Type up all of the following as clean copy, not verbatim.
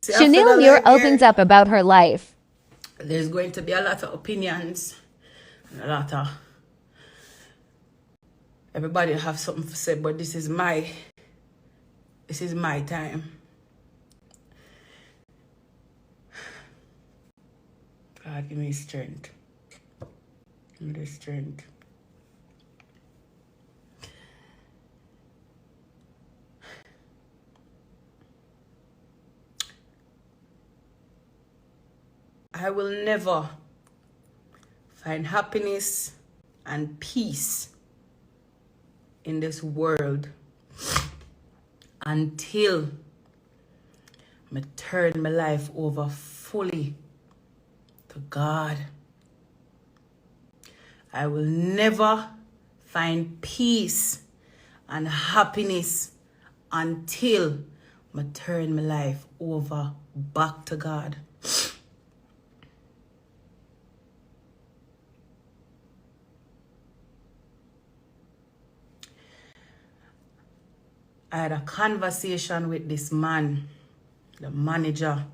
See, Shaniel Muir opens up about her life. There's going to be a lot of opinions, and a lot of everybody have something to say, but this is my time. God, give me strength. Give me the strength. I will never find happiness and peace in this world until I turn my life over fully to God. I will never find peace and happiness until I turn my life over back to God. I had a conversation with this man, the manager.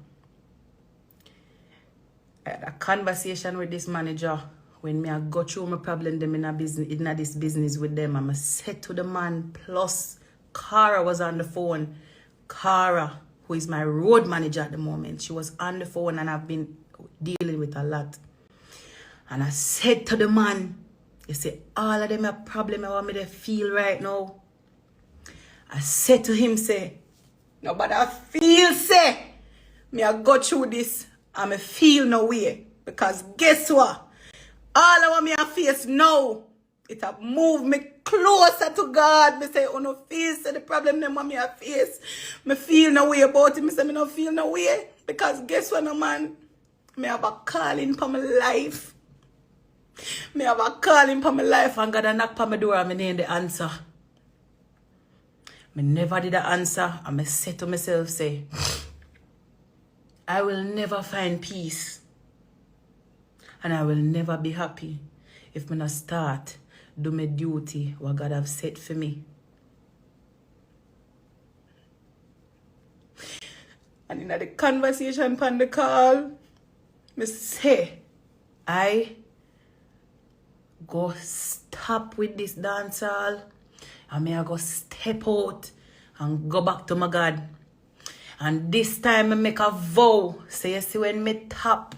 I had a conversation with this manager when I go through my problem them in this business with them. I said to the man, plus Cara was on the phone. Cara, who is my road manager at the moment, she was on the phone and I've been dealing with a lot. And I said to the man, you see, all of them have problem I want me to feel right now. I said to him, say, nobody feel, say, me I go through this and me feel no way. Because guess what? All I want me to face now, it have moved me closer to God. Me say, oh no face, the problem them want me to face. Me feel no way about it. Me say, me no feel no way. Because guess what, no man? Me have a calling for my life. Me have a calling for my life and God a knock on my door and me need the answer. Me never did the answer and I said to myself, say, I will never find peace and I will never be happy if me not start do my duty what God have set for me. And in the conversation on the call, me say, I go stop with this dancehall. And I go step out and go back to my God. And this time I make a vow. Say, you see when me tap